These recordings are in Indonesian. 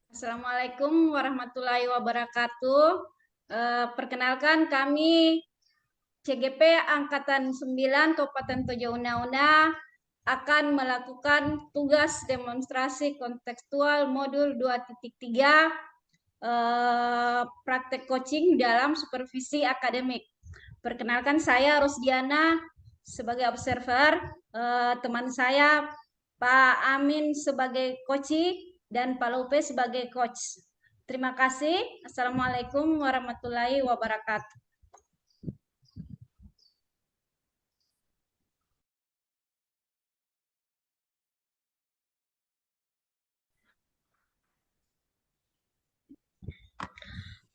Assalamualaikum warahmatullahi wabarakatuh. Perkenalkan kami CGP Angkatan 9 Kabupaten Tojo Una-Una akan melakukan tugas demonstrasi kontekstual modul 2.3 praktek coaching dalam supervisi akademik. Perkenalkan saya Rosdiana sebagai observer, teman saya Pak Amin sebagai coach dan Pak Lupe sebagai coach. Terima kasih. Assalamualaikum warahmatullahi wabarakatuh.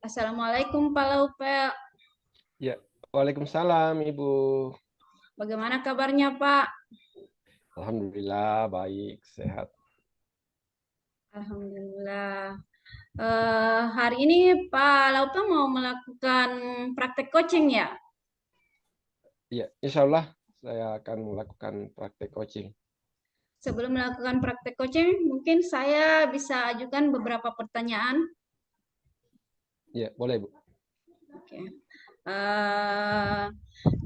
Assalamualaikum Pak Lupe. Ya, waalaikumsalam Ibu. Bagaimana kabarnya Pak? Alhamdulillah baik, sehat. Alhamdulillah. Hari ini Pak Laupe mau melakukan praktek coaching ya? Ya, insya Allah saya akan melakukan praktek coaching. Sebelum melakukan praktek coaching, mungkin saya bisa ajukan beberapa pertanyaan. Ya, boleh Bu. Oke.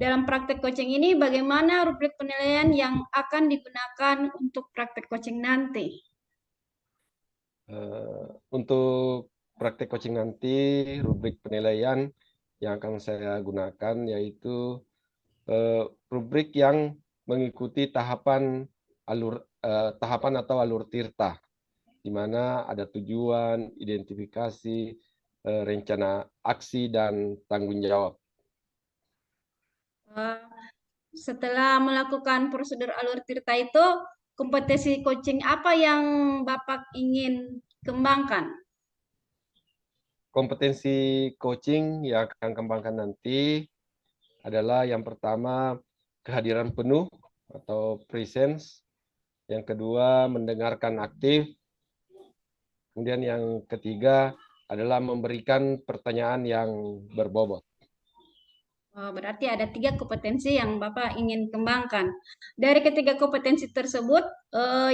Dalam praktek coaching ini, bagaimana rubrik penilaian yang akan digunakan untuk praktek coaching nanti? Untuk praktek coaching nanti, rubrik penilaian yang akan saya gunakan yaitu rubrik yang mengikuti tahapan atau alur tirta, di mana ada tujuan, identifikasi, rencana aksi, dan tanggung jawab. Setelah melakukan prosedur alur tirta itu, kompetensi coaching apa yang Bapak ingin kembangkan? Kompetensi coaching yang akan kembangkan nanti adalah yang pertama kehadiran penuh atau presence, yang kedua mendengarkan aktif, kemudian yang ketiga adalah memberikan pertanyaan yang berbobot. Berarti ada 3 kompetensi yang Bapak ingin kembangkan. Dari ketiga kompetensi tersebut,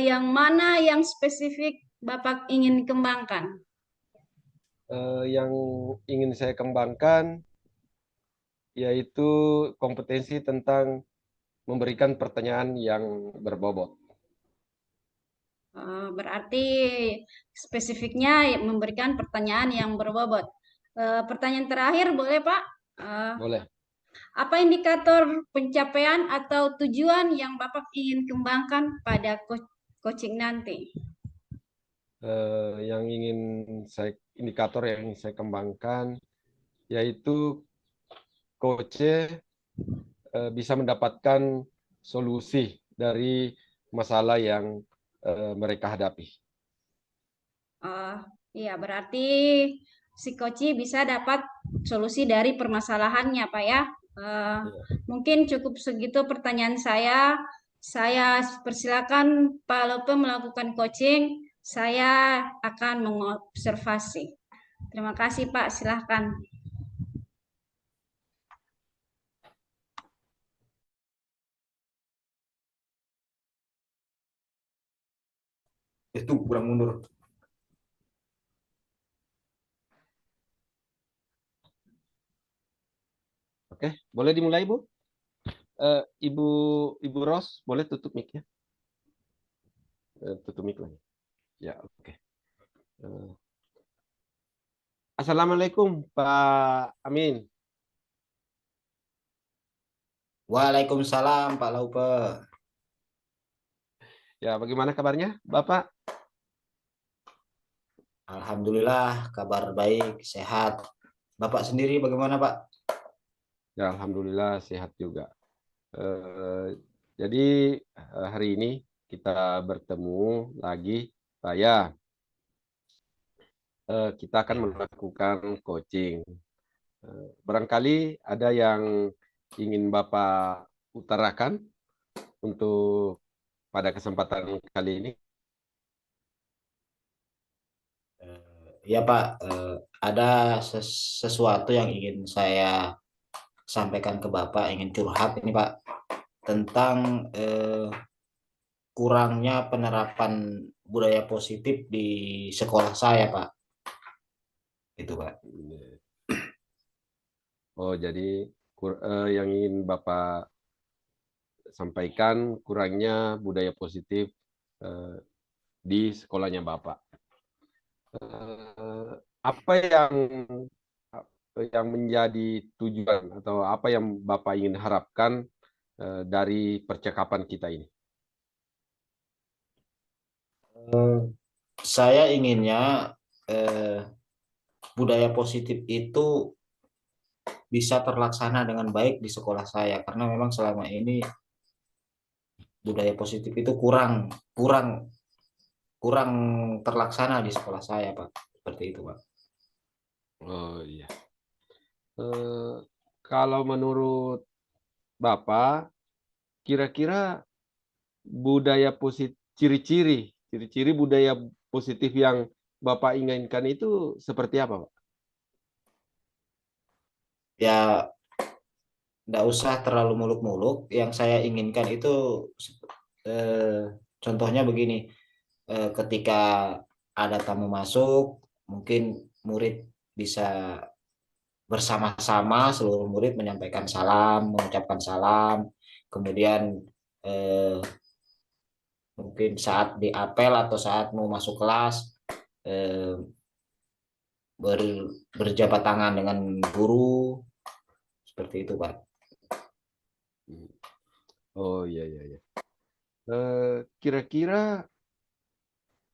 yang mana yang spesifik Bapak ingin kembangkan? Yang ingin saya kembangkan yaitu kompetensi tentang memberikan pertanyaan yang berbobot. Berarti spesifiknya memberikan pertanyaan yang berbobot. Pertanyaan terakhir boleh Pak? Boleh. Apa indikator pencapaian atau tujuan yang Bapak ingin kembangkan pada coaching nanti? Indikator yang ingin saya kembangkan yaitu coach bisa mendapatkan solusi dari masalah yang mereka hadapi. Iya, berarti si coach bisa dapat solusi dari permasalahannya, Pak ya. Mungkin cukup segitu pertanyaan saya. Saya persilakan Pak Lope melakukan coaching. Saya akan mengobservasi. Terima kasih Pak, silahkan. Itu kurang mundur. Oke, boleh dimulai Bu? Ibu Ros, boleh tutup mic-nya? Tutup mic lagi. Ya, oke. Assalamualaikum Pak Amin. Waalaikumsalam Pak Laupe. Ya, bagaimana kabarnya Bapak? Alhamdulillah kabar baik, sehat. Bapak sendiri bagaimana Pak? Ya, alhamdulillah sehat juga. Jadi hari ini kita bertemu lagi, Pak ya. Kita akan melakukan coaching. Barangkali ada yang ingin Bapak utarakan untuk pada kesempatan kali ini. Ya Pak, ada sesuatu yang ingin saya sampaikan ke Bapak, ingin curhat ini Pak, tentang kurangnya penerapan budaya positif di sekolah saya, Pak. Itu, Pak. Oh, jadi yang ingin Bapak sampaikan kurangnya budaya positif eh, di sekolahnya Bapak. Apa yang menjadi tujuan atau apa yang Bapak ingin harapkan dari percakapan kita ini? Saya inginnya budaya positif itu bisa terlaksana dengan baik di sekolah saya, karena memang selama ini budaya positif itu kurang kurang kurang terlaksana di sekolah saya, Pak. Seperti itu, Pak. Oh iya. Kalau menurut Bapak, kira-kira budaya positif, ciri-ciri budaya positif yang Bapak inginkan itu seperti apa, Pak? Ya, nggak usah terlalu muluk-muluk. Yang saya inginkan itu contohnya begini, ketika ada tamu masuk, mungkin murid bisa bersama-sama, seluruh murid menyampaikan salam, mengucapkan salam, kemudian eh, mungkin saat di apel atau saat mau masuk kelas, eh, berjabat tangan dengan guru, seperti itu, Pak. Oh iya iya iya. Kira-kira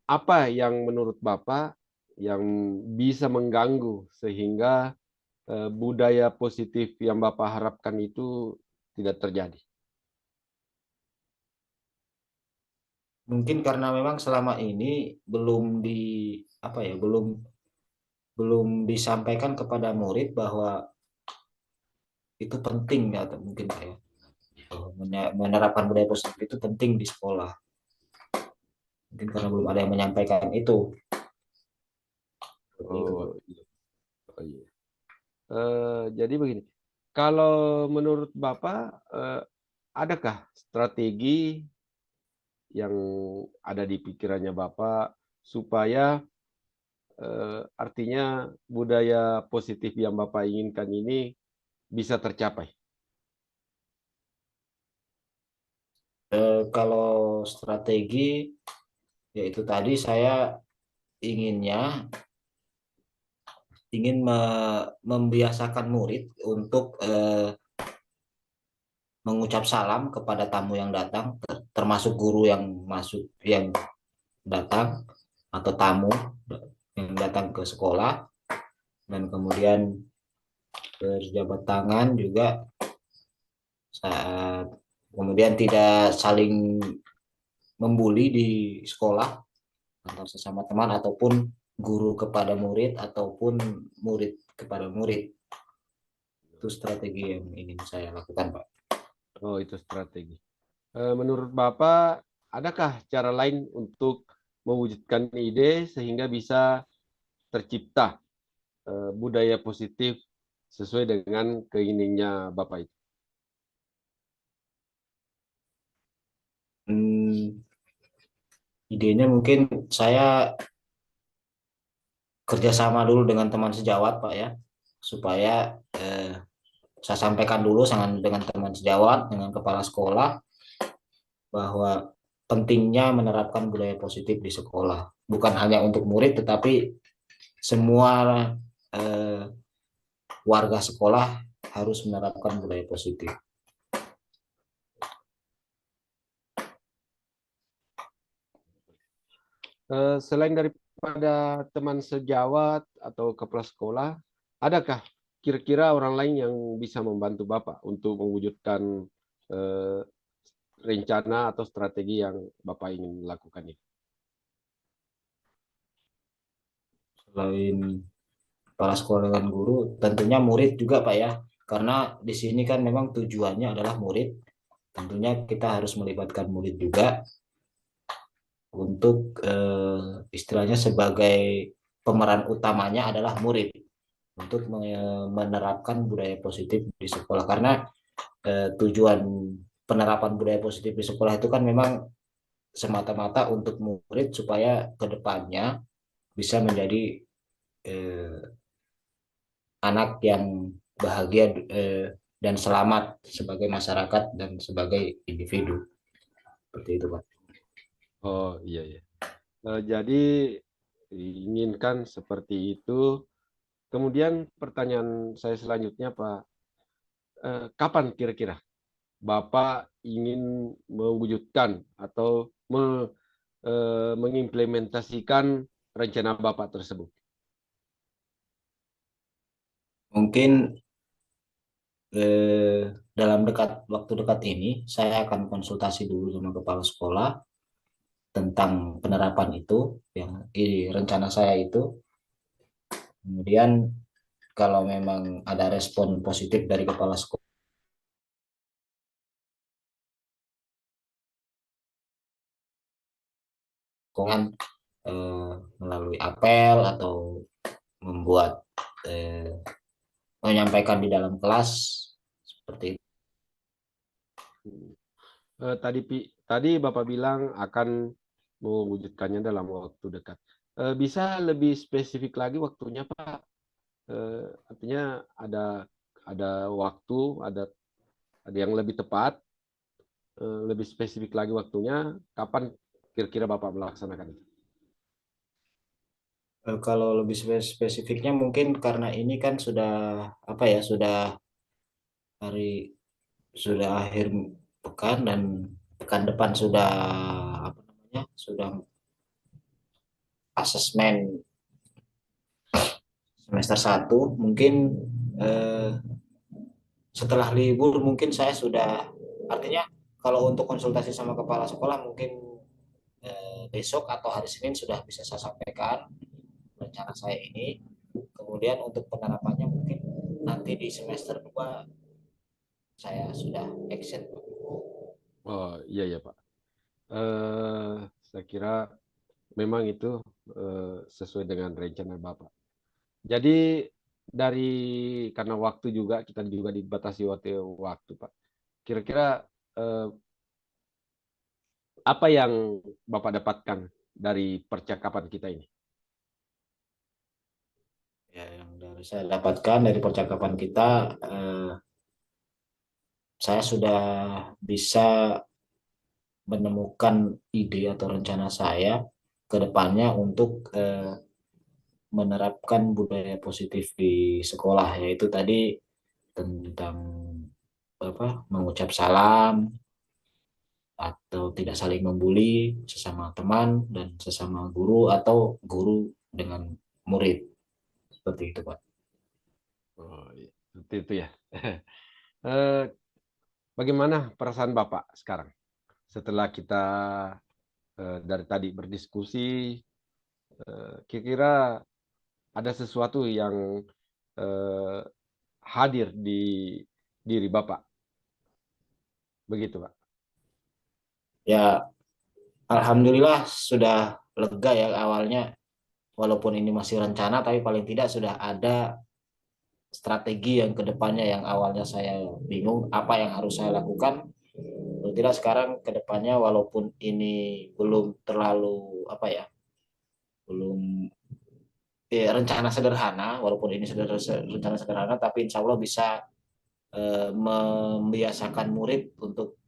apa yang menurut Bapak yang bisa mengganggu sehingga budaya positif yang Bapak harapkan itu tidak terjadi? Mungkin karena memang selama ini belum di apa ya, belum disampaikan kepada murid bahwa itu penting ya, atau mungkin saya menerapkan budaya positif itu penting di sekolah. Mungkin karena belum ada yang menyampaikan itu. Seperti itu, Pak. Oh iya. Oh, iya. Jadi begini, kalau menurut Bapak, adakah strategi yang ada di pikirannya Bapak supaya artinya budaya positif yang Bapak inginkan ini bisa tercapai? Kalau strategi, yaitu tadi saya inginnya ingin membiasakan murid untuk mengucap salam kepada tamu yang datang, termasuk guru yang masuk, yang datang, atau tamu yang datang ke sekolah, dan kemudian berjabat tangan juga saat, kemudian tidak saling membuli di sekolah antara sesama teman, ataupun guru kepada murid, ataupun murid kepada murid. Itu strategi yang ingin saya lakukan, Pak. Oh, itu strategi. Menurut Bapak, adakah cara lain untuk mewujudkan ide sehingga bisa tercipta budaya positif sesuai dengan keinginannya Bapak itu? Idenya mungkin saya kerjasama dulu dengan teman sejawat, Pak, ya, supaya saya sampaikan dulu dengan teman sejawat, dengan kepala sekolah, bahwa pentingnya menerapkan budaya positif di sekolah, bukan hanya untuk murid tetapi semua eh, warga sekolah harus menerapkan budaya positif. Selain daripada teman sejawat atau kepala sekolah, adakah kira-kira orang lain yang bisa membantu Bapak untuk mewujudkan eh, rencana atau strategi yang Bapak ingin lakukan ini? Selain kepala sekolah dengan guru, tentunya murid juga, Pak, ya, karena di sini kan memang tujuannya adalah murid. Tentunya kita harus melibatkan murid juga untuk istilahnya sebagai pemeran utamanya adalah murid untuk menerapkan budaya positif di sekolah, karena tujuan penerapan budaya positif di sekolah itu kan memang semata-mata untuk murid supaya ke depannya bisa menjadi anak yang bahagia dan selamat sebagai masyarakat dan sebagai individu. Seperti itu, Pak. Oh iya ya. Jadi diinginkan seperti itu. Kemudian pertanyaan saya selanjutnya, Pak, kapan kira-kira Bapak ingin mewujudkan atau mengimplementasikan rencana Bapak tersebut? Mungkin dalam waktu dekat ini saya akan konsultasi dulu sama kepala sekolah tentang penerapan itu, yang rencana saya itu. Kemudian kalau memang ada respon positif dari kepala sekolah melalui apel atau membuat menyampaikan di dalam kelas seperti itu. Tadi Bapak bilang akan mewujudkannya dalam waktu dekat. Bisa lebih spesifik lagi waktunya, Pak? Artinya ada waktu, ada yang lebih tepat, lebih spesifik lagi waktunya. Kapan kira-kira Bapak melaksanakan itu? Kalau lebih spesifiknya mungkin karena ini kan sudah apa ya, hari sudah akhir pekan dan pekan depan sudah apa namanya, sudah asesmen semester 1. Mungkin eh, setelah libur mungkin saya sudah, artinya kalau untuk konsultasi sama kepala sekolah mungkin besok atau hari Senin sudah bisa saya sampaikan rencana saya ini. Kemudian untuk penerapannya mungkin nanti di semester 2 saya sudah action. Oh iya ya Pak. Saya kira memang itu sesuai dengan rencana Bapak. Jadi dari karena waktu juga kita juga dibatasi waktu Pak. Kira-kira apa yang Bapak dapatkan dari percakapan kita ini? Ya, yang saya dapatkan dari percakapan kita, saya sudah bisa menemukan ide atau rencana saya ke depannya untuk menerapkan budaya positif di sekolah, yaitu tadi tentang mengucap salam atau tidak saling membuli sesama teman dan sesama guru atau guru dengan murid, seperti itu, Pak. Oh, iya. Seperti itu ya. Bagaimana perasaan Bapak sekarang setelah kita dari tadi berdiskusi, kira-kira ada sesuatu yang hadir di diri Bapak, begitu Pak? Ya, alhamdulillah sudah lega ya awalnya, walaupun ini masih rencana tapi paling tidak sudah ada strategi yang kedepannya, yang awalnya saya bingung apa yang harus saya lakukan. Tidak, sekarang kedepannya walaupun ini belum terlalu apa ya, belum rencana sederhana, walaupun ini rencana sederhana, tapi insya Allah bisa membiasakan murid untuk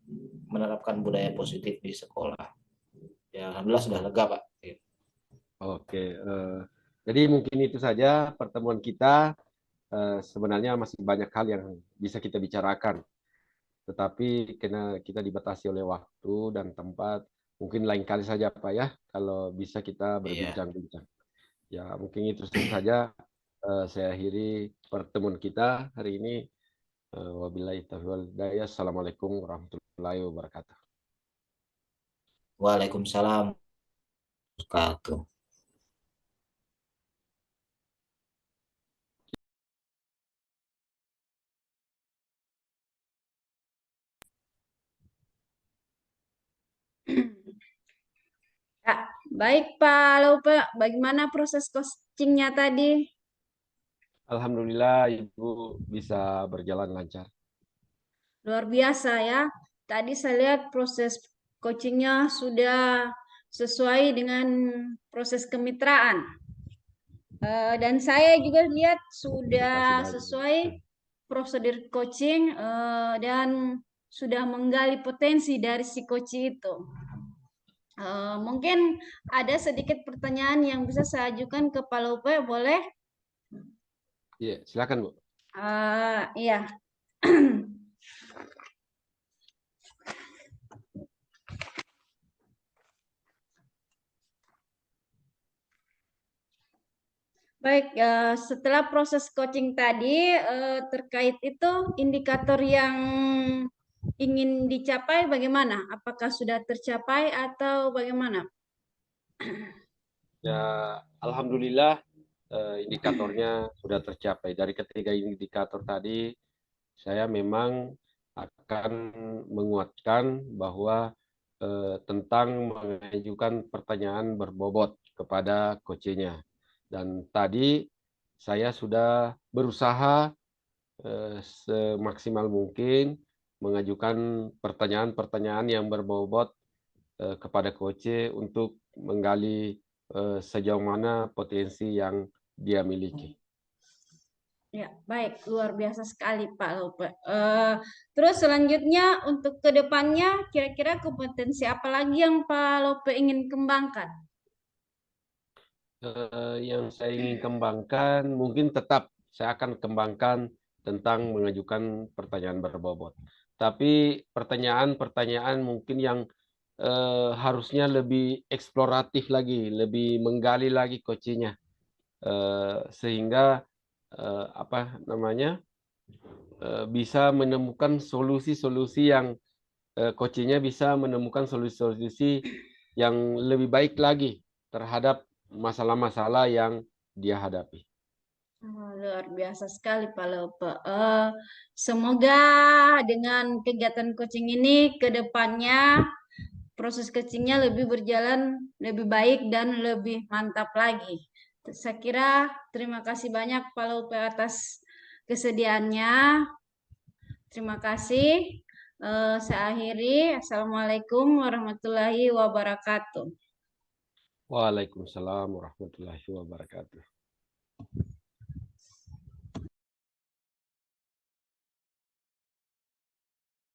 menerapkan budaya positif di sekolah. Ya, alhamdulillah sudah lega, Pak. Oke, jadi mungkin itu saja pertemuan kita. Sebenarnya masih banyak hal yang bisa kita bicarakan, tetapi karena kita dibatasi oleh waktu dan tempat, mungkin lain kali saja Pak ya, kalau bisa kita Iya. berbincang-bincang. Ya, mungkin itu saja. Saya akhiri pertemuan kita hari ini. Wabillahi taufiq wal hidayah. Assalamualaikum warahmatullahi wabarakatuh. Waalaikumsalam warahmatullahi wabarakatuh. Ya, baik Pak. Lalu Pak, bagaimana proses coachingnya tadi? Alhamdulillah Ibu bisa berjalan lancar. Luar biasa ya. Tadi saya lihat proses coachingnya sudah sesuai dengan proses kemitraan. Dan saya juga lihat sudah Kasih sesuai prosedur coaching dan sudah menggali potensi dari si coach itu. Mungkin ada sedikit pertanyaan yang bisa saya ajukan ke Pak Lope, boleh? Iya, silakan Bu. Iya. Baik, setelah proses coaching tadi terkait itu indikator yang ingin dicapai bagaimana? Apakah sudah tercapai atau bagaimana? Ya, alhamdulillah indikatornya sudah tercapai. Dari ketiga indikator tadi, saya memang akan menguatkan bahwa tentang mengajukan pertanyaan berbobot kepada coachnya. Dan tadi saya sudah berusaha semaksimal mungkin mengajukan pertanyaan-pertanyaan yang berbobot kepada coach untuk menggali sejauh mana potensi yang dia miliki. Ya, baik, luar biasa sekali Pak Lope. Terus selanjutnya untuk kedepannya kira-kira kompetensi apa lagi yang Pak Lope ingin kembangkan? Yang saya ingin kembangkan mungkin tetap saya akan kembangkan tentang mengajukan pertanyaan berbobot. Tapi pertanyaan-pertanyaan mungkin yang harusnya lebih eksploratif lagi, lebih menggali lagi coachnya, sehingga apa namanya bisa menemukan solusi-solusi yang coachnya bisa menemukan solusi-solusi yang lebih baik lagi terhadap masalah-masalah yang dia hadapi. Luar biasa sekali Pak Lope. Semoga dengan kegiatan coaching ini ke depannya proses coachingnya lebih berjalan lebih baik dan lebih mantap lagi. Saya kira terima kasih banyak Pak Lope atas kesediaannya. Terima kasih. Saya akhiri. Assalamualaikum warahmatullahi wabarakatuh. Waalaikumsalam warahmatullahi wabarakatuh.